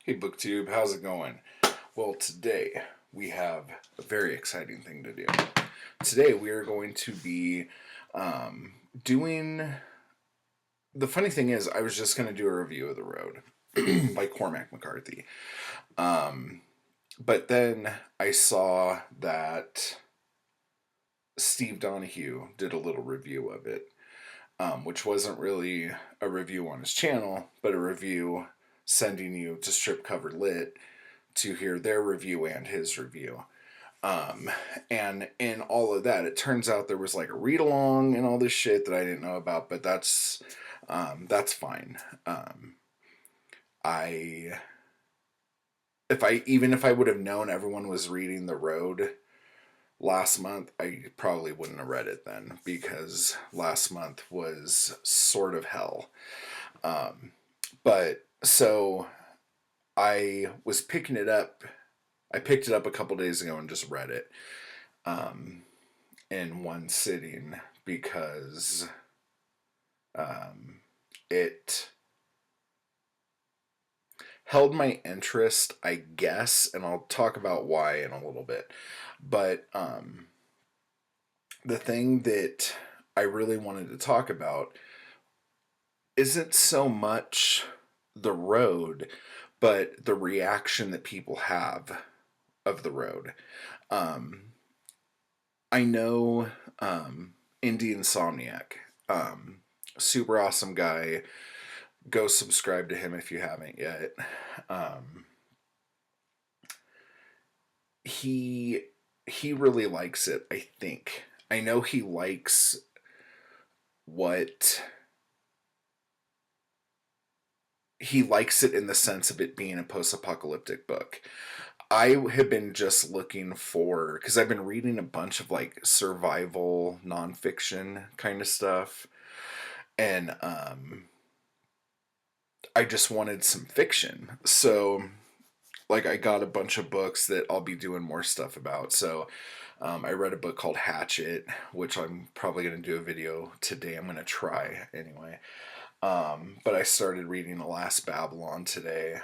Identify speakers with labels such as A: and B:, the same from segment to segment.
A: Hey BookTube, how's it going? Well, today we have a very exciting thing to do. Today we are going to be doing. The funny thing is, I was just going to do a review of The Road by Cormac McCarthy. But then I saw that Steve Donoghue did a little review of it, which wasn't really a review on his channel, but a review sending you to Strip Cover Lit to hear their review and his review. And in all of that, it turns out there was like a read along and all this shit that I didn't know about, but that's fine. I if I would have known everyone was reading The Road last month, I probably wouldn't have read it then, because last month was sort of hell. But so I was picking it up. I picked it up a couple days ago and just read it in one sitting because it held my interest, I guess, and I'll talk about why in a little bit. But the thing that I really wanted to talk about isn't so much The Road, but the reaction that people have of The Road. I know Indie Insomniac, super awesome guy. Go subscribe to him if you haven't yet. He really likes it, I think. I know he likes what he likes it in the sense of it being a post-apocalyptic book. I have been just looking for, because I've been reading a bunch of like survival nonfiction kind of stuff, and I just wanted some fiction. So, like, I got a bunch of books that I'll be doing more stuff about. So, I read a book called Hatchet, which I'm probably going to do a video today. I'm going to try anyway. But I started reading The Last Babylon today.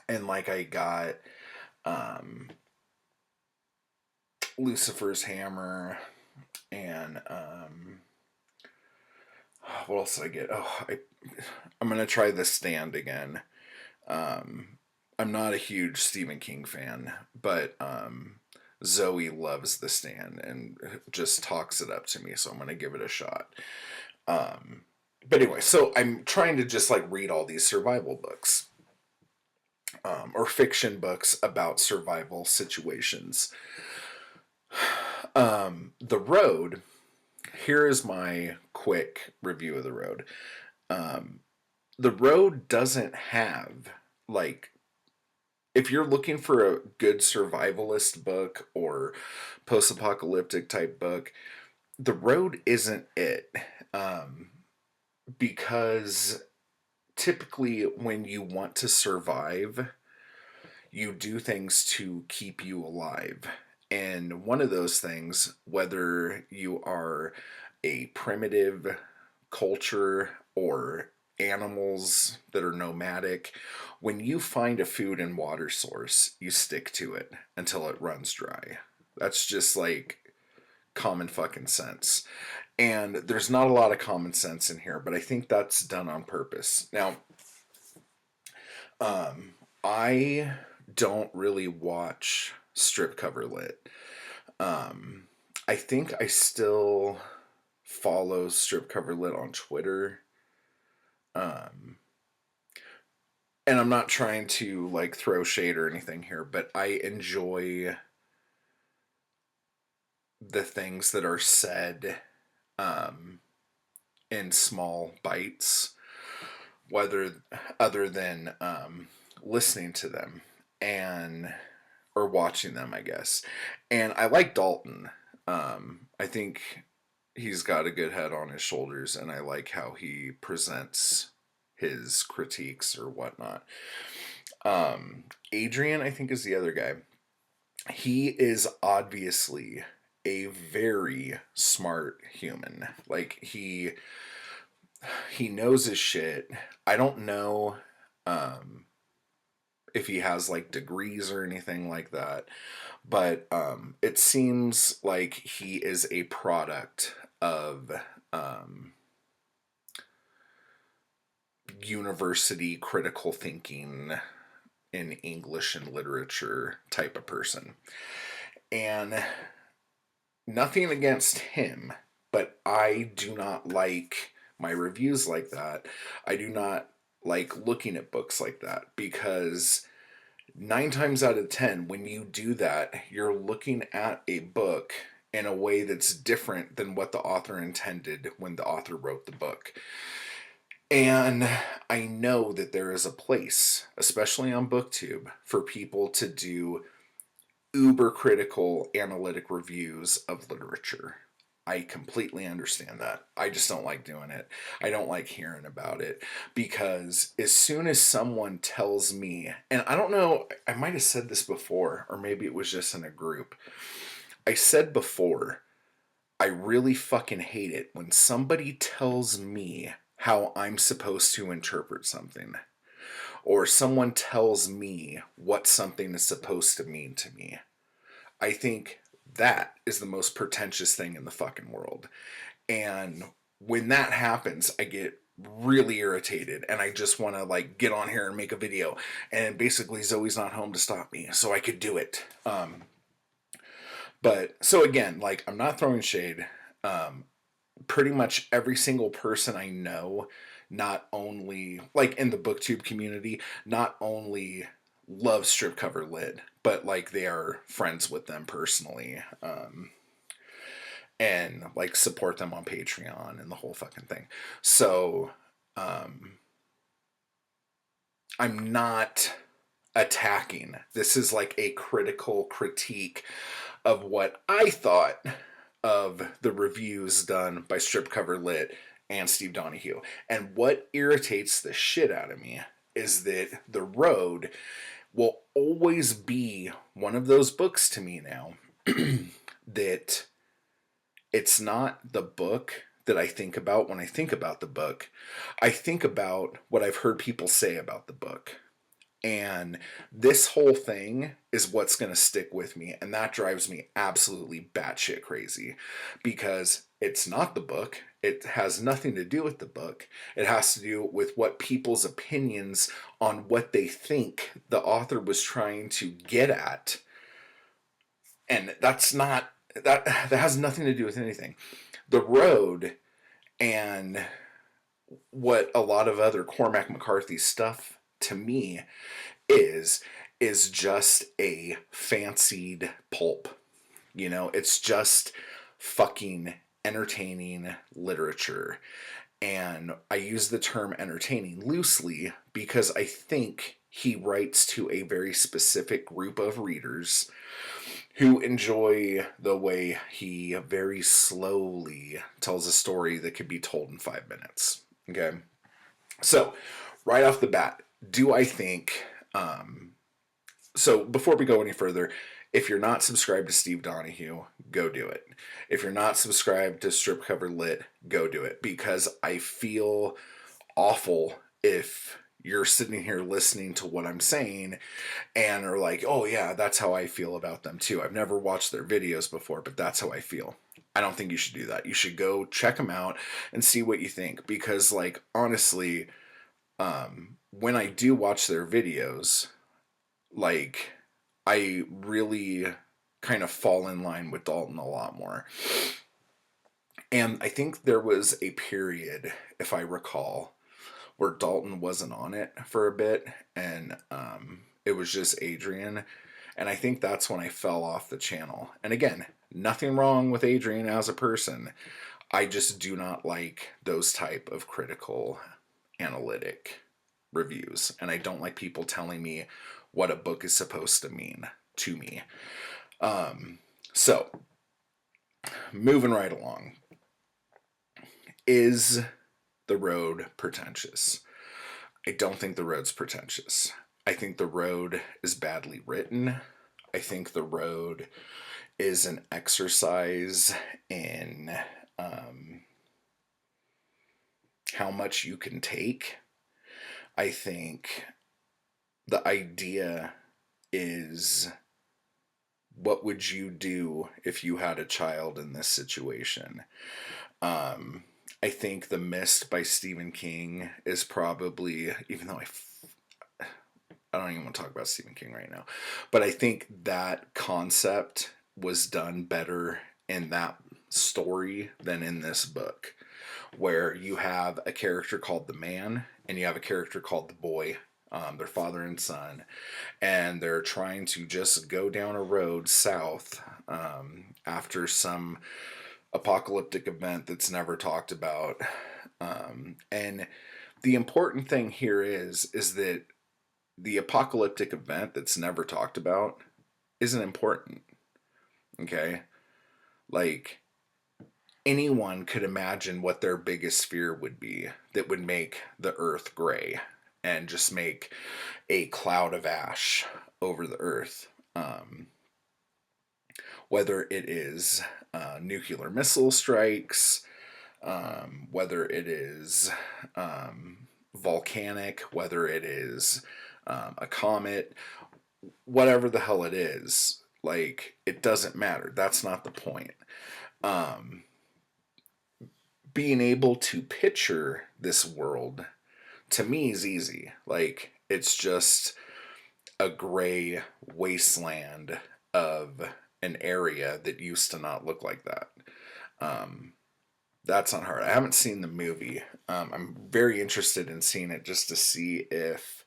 A: And like I got Lucifer's Hammer, and what else did I get? I'm gonna try The Stand again. I'm not a huge Stephen King fan, but Zoe loves The Stand and just talks it up to me, so I'm gonna give it a shot. But anyway, so I'm trying to just like read all these survival books. Or fiction books about survival situations. The Road, here is my quick review of The Road. The Road doesn't have, like, if you're looking for a good survivalist book or post-apocalyptic type book, The Road isn't it. Because typically when you want to survive, you do things to keep you alive. And one of those things, whether you are a primitive culture or animals that are nomadic, when you find a food and water source, you stick to it until it runs dry. That's just like common fucking sense. And there's not a lot of common sense in here, but I think that's done on purpose. Now, I don't really watch Strip Cover Lit. I think I still follow Strip Cover Lit on Twitter. And I'm not trying to like throw shade or anything here, but I enjoy the things that are said in small bites, whether other than listening to them and or watching them, I guess. And I like Dalton. I think he's got a good head on his shoulders, and I like how he presents his critiques or whatnot. Adrian, I think, is the other guy. He is obviously a very smart human. Like he knows his shit. I don't know. if he has like degrees or anything like that. But it seems like he is a product of university critical thinking in English and literature type of person. And nothing against him, but I do not like my reviews like that. I do not like looking at books like that, because 9 times out of 10, when you do that, you're looking at a book in a way that's different than what the author intended when the author wrote the book. And I know that there is a place, especially on BookTube, for people to do uber critical analytic reviews of literature. I completely understand that. I just don't like doing it. I don't like hearing about it, because as soon as someone tells me, and I don't know, I might have said this before, or maybe it was just in a group. I said before, I really fucking hate it when somebody tells me how I'm supposed to interpret something, or someone tells me what something is supposed to mean to me. I think that is the most pretentious thing in the fucking world. And when that happens, I get really irritated, and I just want to like get on here and make a video. And basically Zoe's not home to stop me, so I could do it. But so again, like, I'm not throwing shade. Pretty much every single person I know, not only like in the booktube community, not only love strip cover lit, but like they are friends with them personally, and like support them on Patreon and the whole fucking thing. So I'm not attacking. This is like a critical critique of what I thought of the reviews done by Strip Cover Lit and Steve Donoghue. And what irritates the shit out of me is that The Road will always be one of those books to me now that it's not the book that I think about when I think about the book. I think about what I've heard people say about the book. And this whole thing is what's going to stick with me. And that drives me absolutely batshit crazy, because it's not the book. It has nothing to do with the book. It has to do with what people's opinions on what they think the author was trying to get at. And that's not, that has nothing to do with anything. The Road and what a lot of other Cormac McCarthy stuff to me is just a fancied pulp. You know, it's just fucking entertaining literature. And I use the term entertaining loosely because I think he writes to a very specific group of readers who enjoy the way he very slowly tells a story that could be told in 5 minutes. Okay? So, right off the bat, do I think... so, before we go any further, if you're not subscribed to Steve Donoghue, go do it. If you're not subscribed to Strip Cover Lit, go do it. Because I feel awful if you're sitting here listening to what I'm saying and are like, oh yeah, that's how I feel about them too. I've never watched their videos before, but that's how I feel. I don't think you should do that. You should go check them out and see what you think. Because, like, honestly, when I do watch their videos, like, I really kind of fall in line with Dalton a lot more. And I think there was a period, if I recall, where Dalton wasn't on it for a bit, and it was just Adrian. And I think that's when I fell off the channel. And again, nothing wrong with Adrian as a person. I just do not like those type of critical analytic reviews. And I don't like people telling me what a book is supposed to mean to me. So, moving right along. Is The Road pretentious? I don't think The Road's pretentious. I think The Road is badly written. I think The Road is an exercise in how much you can take. I think the idea is, what would you do if you had a child in this situation? Um, I think The Mist by Stephen King is probably, even though I don't even want to talk about Stephen King right now, but I think that concept was done better in that story than in this book, where you have a character called the man and you have a character called the boy. Their father and son, and they're trying to just go down a road south after some apocalyptic event that's never talked about. And the important thing here is that the apocalyptic event that's never talked about isn't important. Okay, like, anyone could imagine what their biggest fear would be that would make the earth gray and just make a cloud of ash over the earth. Whether it is nuclear missile strikes, whether it is volcanic, whether it is a comet, whatever the hell it is, like, it doesn't matter. That's not the point. Um, Being able to picture this world, to me, is easy. Like, it's just a gray wasteland of an area that used to not look like that. Um, that's not hard. I haven't seen the movie. I'm very interested in seeing it just to see if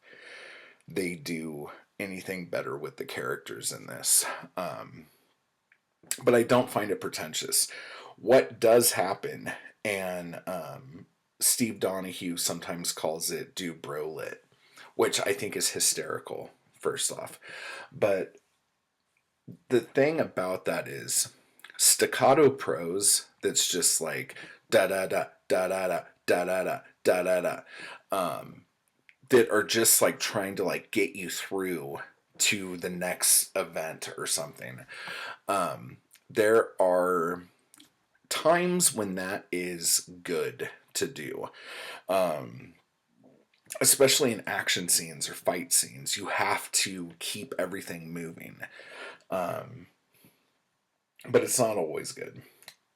A: they do anything better with the characters in this. But I don't find it pretentious. What does happen, and Steve Donoghue sometimes calls it "do bro lit," which I think is hysterical, first off. But the thing about that is staccato prose that's just like da da da da da da da da da da da da, that are just like trying to like get you through to the next event or something. There are times when that is good to do, especially in action scenes or fight scenes. You have to keep everything moving, but it's not always good.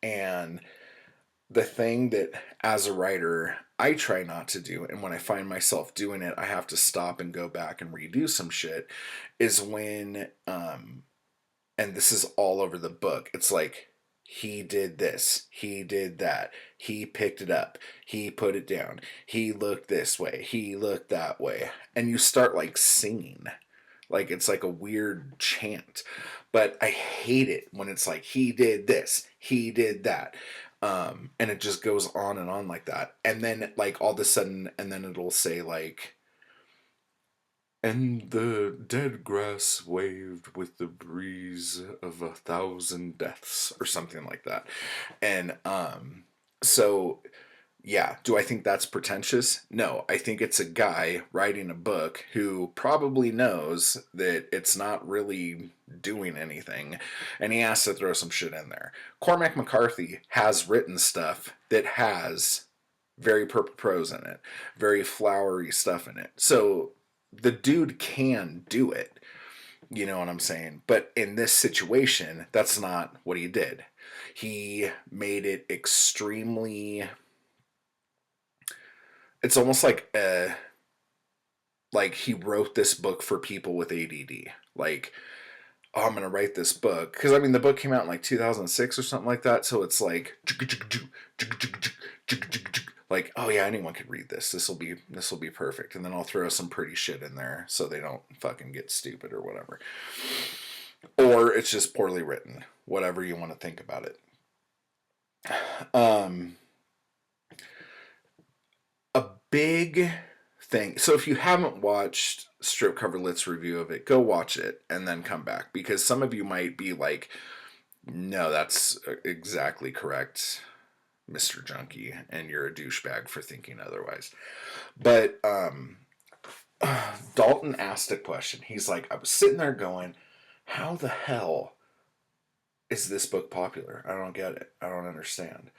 A: And the thing that, as a writer, I try not to do, and when I find myself doing it, I have to stop and go back and redo some shit, is when, and this is all over the book, it's like, he did this, he did that, he picked it up, he put it down, he looked this way, he looked that way, and you start like singing. Like, it's like a weird chant. But I hate it when it's like, he did this, he did that. And it just goes on and on like that. And then, like, all of a sudden, and then it'll say, like, and the dead grass waved with the breeze of 1,000 deaths, or something like that. And so, yeah, do I think that's pretentious? No, I think it's a guy writing a book who probably knows that it's not really doing anything, and he has to throw some shit in there. Cormac McCarthy has written stuff that has very purple prose in it, very flowery stuff in it. So the dude can do it. You know what I'm saying? But in this situation, that's not what he did. He made it extremely, it's almost like he wrote this book for people with ADD. Like, oh, I'm gonna write this book, because I mean the book came out in like 2006 or something like that. So it's like, oh yeah, anyone could read this. This will be perfect. And then I'll throw some pretty shit in there so they don't fucking get stupid or whatever. Or it's just poorly written. Whatever you want to think about it. Um, a big thing. So if you haven't watched Strip Cover Lit's review of it, go watch it and then come back, because some of you might be like, no, that's exactly correct, Mr. Junkie, and you're a douchebag for thinking otherwise. But Dalton asked a question. He's like, I was sitting there going, how the hell is this book popular? I don't get it. I don't understand.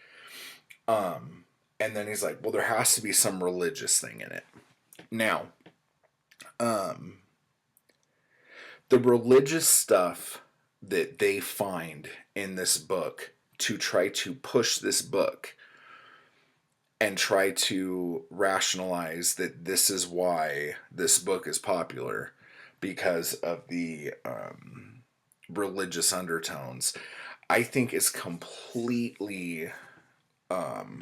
A: And then he's like, well, there has to be some religious thing in it. Now, the religious stuff that they find in this book to try to push this book and try to rationalize that this is why this book is popular because of the religious undertones, I think is completely out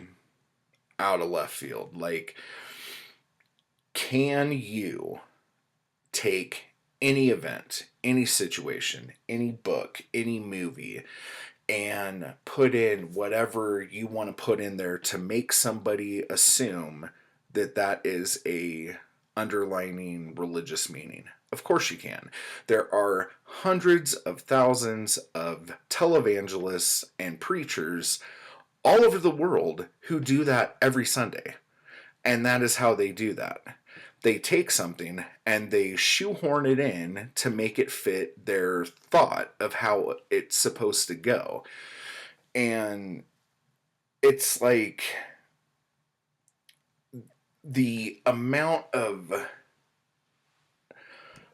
A: of left field. Like, can you take any event, any situation, any book, any movie, and put in whatever you want to put in there to make somebody assume that that is a underlining religious meaning? Of course you can. There are hundreds of thousands of televangelists and preachers all over the world who do that every Sunday. And that is how they do that. They take something and they shoehorn it in to make it fit their thought of how it's supposed to go. And it's like the amount of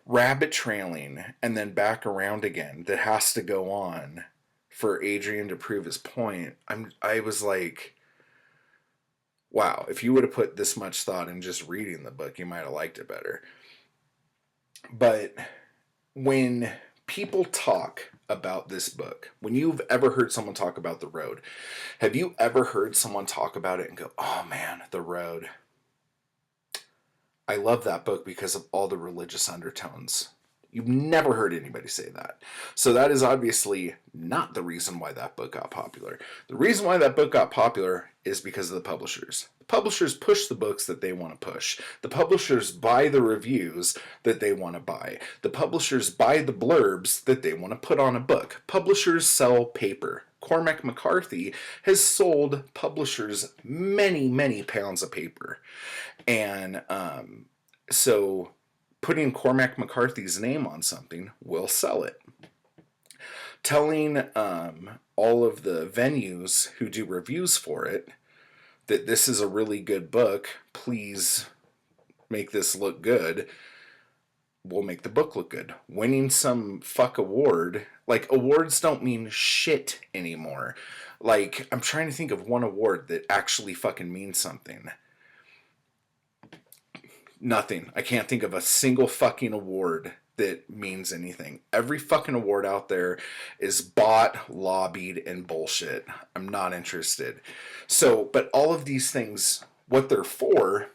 A: rabbit trailing and then back around again that has to go on for Adrian to prove his point. I was like, wow, if you would have put this much thought in just reading the book, you might have liked it better. But when people talk about this book, when you've ever heard someone talk about The Road, have you ever heard someone talk about it and go, oh man, The Road, I love that book because of all the religious undertones? You've never heard anybody say that. So that is obviously not the reason why that book got popular. The reason why that book got popular is because of the publishers. The publishers push the books that they want to push. The publishers buy the reviews that they want to buy. The publishers buy the blurbs that they want to put on a book. Publishers sell paper. Cormac McCarthy has sold publishers many, many pounds of paper. And so putting Cormac McCarthy's name on something will sell it. Telling all of the venues who do reviews for it that this is a really good book, please make this look good, will make the book look good. Winning some fuck award, like, awards don't mean shit anymore. Like, I'm trying to think of one award that actually fucking means something. Nothing. I can't think of a single fucking award that means anything. Every fucking award out there is bought, lobbied, and bullshit. I'm not interested. So, but all of these things, what they're for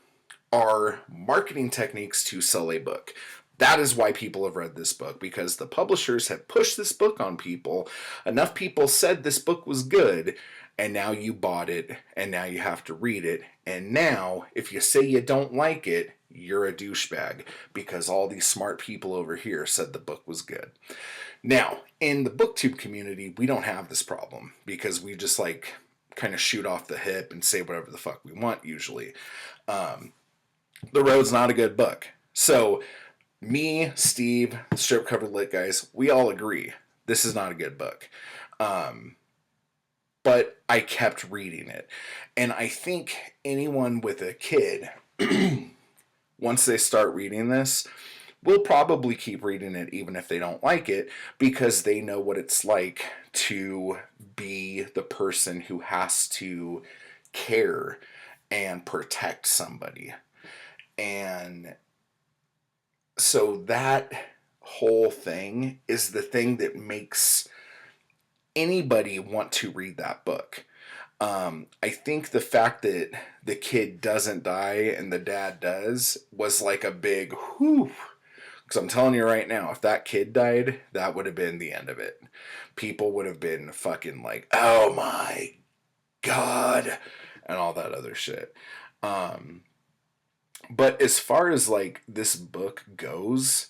A: are marketing techniques to sell a book. That is why people have read this book, because the publishers have pushed this book on people. Enough people said this book was good, and now you bought it, and now you have to read it. And now, if you say you don't like it, you're a douchebag, because all these smart people over here said the book was good. Now, in the booktube community, we don't have this problem, because we just like kind of shoot off the hip and say whatever the fuck we want usually. The Road's not a good book. So me, Steve, Strip Covered Lit guys, we all agree this is not a good book. But I kept reading it. And I think anyone with a kid, once they start reading this, will probably keep reading it even if they don't like it, because they know what it's like to be the person who has to care and protect somebody. And so that whole thing is the thing that makes anybody want to read that book. I think the fact that the kid doesn't die and the dad does was like a big whew. Because I'm telling you right now, if that kid died, that would have been the end of it. People would have been fucking like, oh my God, and all that other shit. But as far as like this book goes,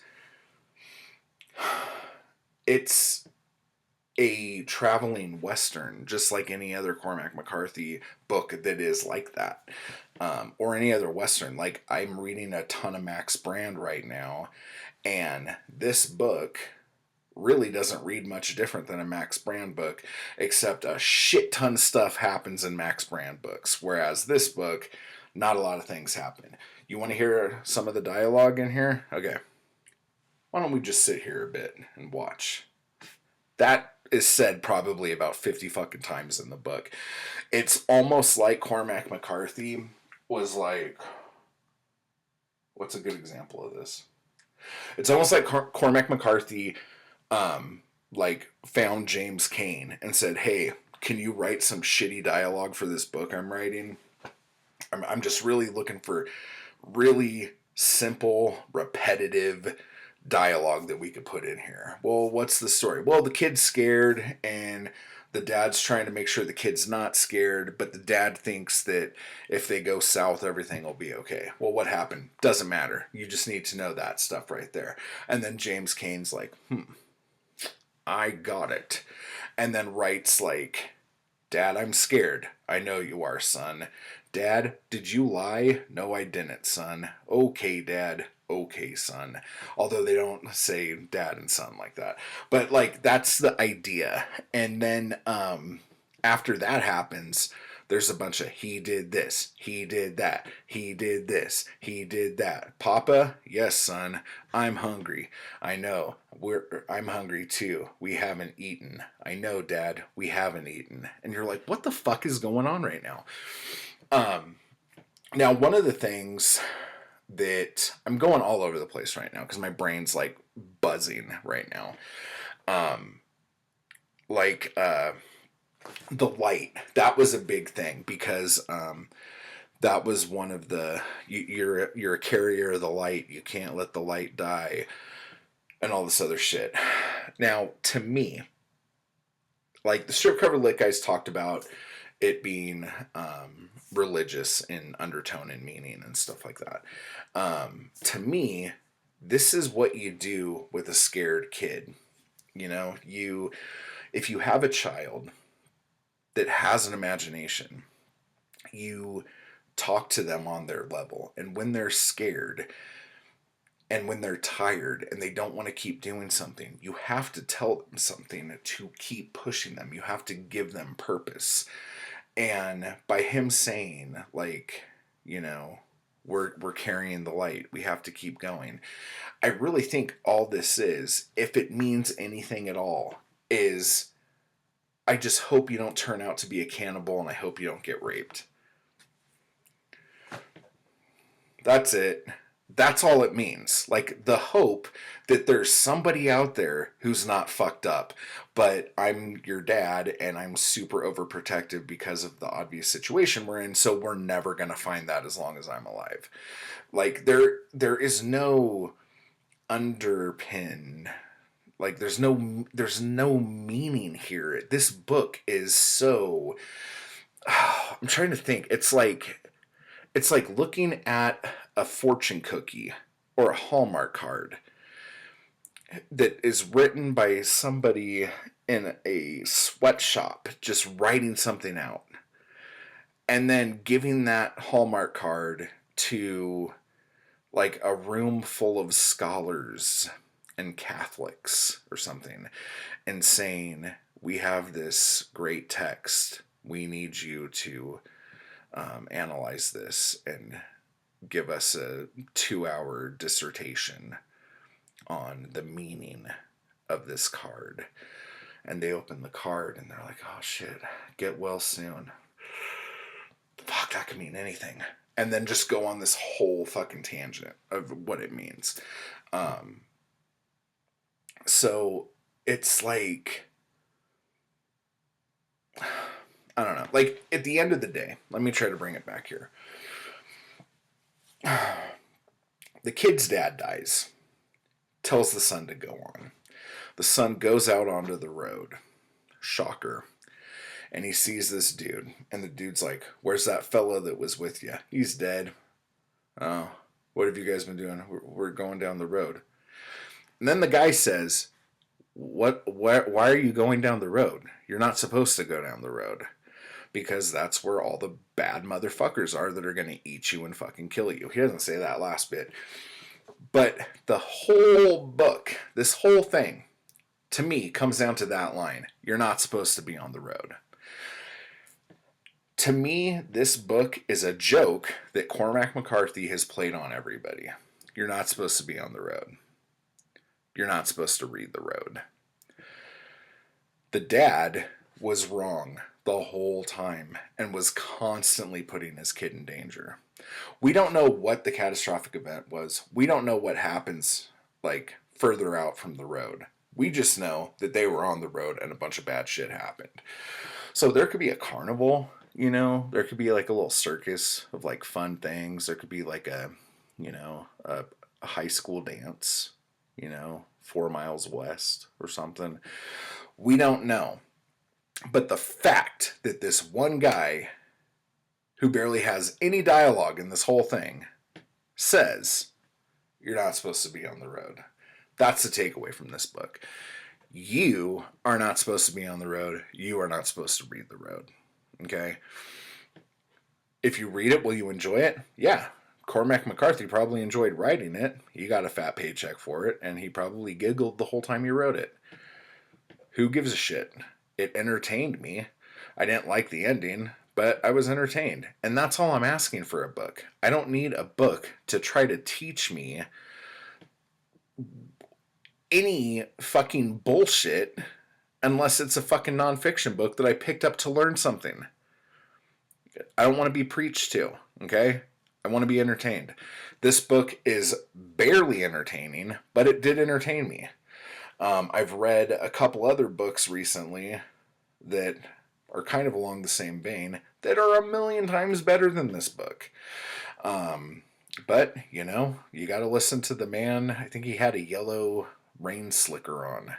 A: it's a traveling Western, just like any other Cormac McCarthy book that is like that. Or any other Western. Like, I'm reading a ton of Max Brand right now, and this book really doesn't read much different than a Max Brand book, except a shit ton of stuff happens in Max Brand books, whereas this book, not a lot of things happen. You want to hear some of the dialogue in here? Okay. Why don't we just sit here a bit and watch? That is said probably about 50 fucking times in the book. It's almost like Cormac McCarthy was like, what's a good example of this? It's almost like Cormac McCarthy like found James Cain and said, "Hey, can you write some shitty dialogue for this book I'm writing? I'm just really looking for really simple, repetitive dialogue that we could put in here." Well, what's the story? Well, the kid's scared and the dad's trying to make sure the kid's not scared, but the dad thinks that if they go south, everything will be okay. Well, what happened? Doesn't matter. You just need to know that stuff right there. And then James Cain's like, I got it. And then writes like, Dad, I'm scared. I know you are, son. Dad, did you lie? No, I didn't, son. Okay, Dad. Okay, son. Although they don't say dad and son like that. But like that's the idea. And then after that happens, there's a bunch of he did this, he did that, he did this, he did that. Papa, yes, son, I'm hungry. I know. I'm hungry too. We haven't eaten. I know, Dad, we haven't eaten. And you're like, what the fuck is going on right now? Now, one of the things that I'm going all over the place right now because my brain's like buzzing right now. The light, that was a big thing because that was one of the you're a carrier of the light. You can't let the light die, and all this other shit. Now, to me, like the strip cover lit guys talked about it being religious in undertone and meaning and stuff like that. To me, this is what you do with a scared kid. You know, if you have a child that has an imagination, you talk to them on their level. And when they're scared and when they're tired and they don't want to keep doing something, you have to tell them something to keep pushing them. You have to give them purpose. And by him saying, like, you know, we're carrying the light, we have to keep going, I really think all this is, if it means anything at all, is I just hope you don't turn out to be a cannibal and I hope you don't get raped. That's it. That's all it means. Like the hope that there's somebody out there who's not fucked up, but I'm your dad and I'm super overprotective because of the obvious situation we're in, so we're never going to find that as long as I'm alive. Like there is no underpin. Like there's no meaning here. This book is so I'm trying to think. It's like looking at a fortune cookie or a Hallmark card that is written by somebody in a sweatshop just writing something out and then giving that Hallmark card to like a room full of scholars and Catholics or something and saying, we have this great text, we need you to analyze this and give us a 2-hour dissertation on the meaning of this card. And they open the card and they're like, oh shit, get well soon. Fuck, that could mean anything. And then just go on this whole fucking tangent of what it means. So it's like, I don't know. Like, at the end of the day, let me try to bring it back here. The kid's dad dies, tells the son to go on. The son goes out onto the road. Shocker. And he sees this dude. And the dude's like, where's that fella that was with you? He's dead. Oh, what have you guys been doing? We're going down the road. And then the guy says, why are you going down the road? You're not supposed to go down the road. Because that's where all the bad motherfuckers are that are going to eat you and fucking kill you. He doesn't say that last bit. But the whole book, this whole thing, to me, comes down to that line. You're not supposed to be on the road. To me, this book is a joke that Cormac McCarthy has played on everybody. You're not supposed to be on the road. You're not supposed to read the road. The dad was wrong the whole time and was constantly putting his kid in danger. We don't know what the catastrophic event was. We don't know what happens like further out from the road. We just know that they were on the road and a bunch of bad shit happened. So there could be a carnival, there could be like a little circus of like fun things. There could be like a high school dance, 4 miles west or something. We don't know. But the fact that this one guy who barely has any dialogue in this whole thing says you're not supposed to be on the road. That's the takeaway from this book. You are not supposed to be on the road. You are not supposed to read the road. Okay? If you read it, will you enjoy it? Yeah. Cormac McCarthy probably enjoyed writing it. He got a fat paycheck for it, and he probably giggled the whole time he wrote it. Who gives a shit? It entertained me. I didn't like the ending, but I was entertained. And that's all I'm asking for a book. I don't need a book to try to teach me any fucking bullshit unless it's a fucking nonfiction book that I picked up to learn something. I don't want to be preached to, okay? I want to be entertained. This book is barely entertaining, but it did entertain me. I've read a couple other books recently that are kind of along the same vein that are a million times better than this book. But, you got to listen to the man. I think he had a yellow rain slicker on.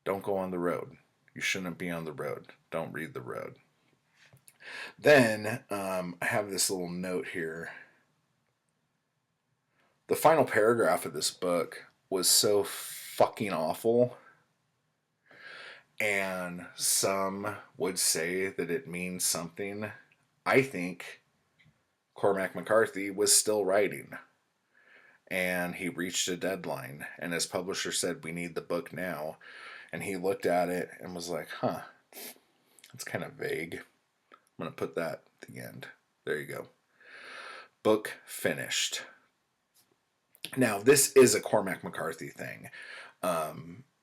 A: Don't go on the road. You shouldn't be on the road. Don't read the road. Then, I have this little note here. The final paragraph of this book was so fucking awful. And some would say that it means something. I think Cormac McCarthy was still writing. And he reached a deadline. And his publisher said, we need the book now. And he looked at it and was like, that's kind of vague. I'm going to put that at the end. There you go. Book finished. Now, this is a Cormac McCarthy thing.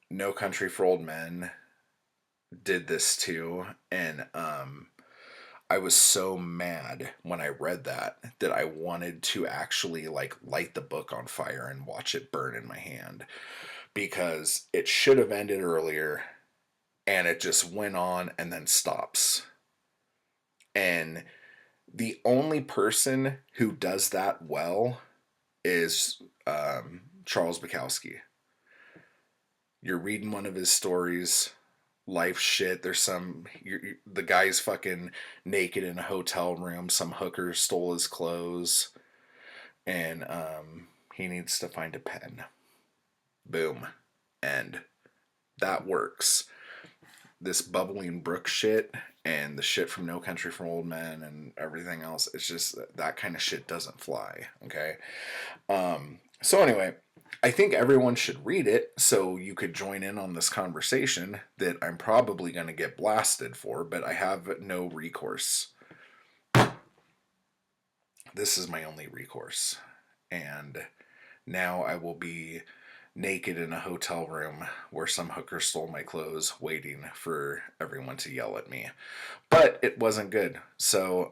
A: No Country for Old Men did this too. And I was so mad when I read that I wanted to actually light the book on fire and watch it burn in my hand. Because it should have ended earlier and it just went on and then stops. And the only person who does that well is Charles Bukowski. You're reading one of his stories, life shit. There's the guy's fucking naked in a hotel room. Some hooker stole his clothes, and he needs to find a pen. Boom, and that works. This Bubbling Brook shit and the shit from No Country for Old Men and everything else, it's just that kind of shit doesn't fly, okay? So anyway, I think everyone should read it so you could join in on this conversation that I'm probably going to get blasted for, but I have no recourse. This is my only recourse. And now I will be naked in a hotel room where some hooker stole my clothes, waiting for everyone to yell at me. But it wasn't good. So,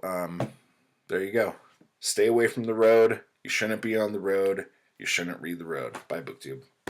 A: there you go. Stay away from the road. You shouldn't be on the road. You shouldn't read the road. Bye, BookTube.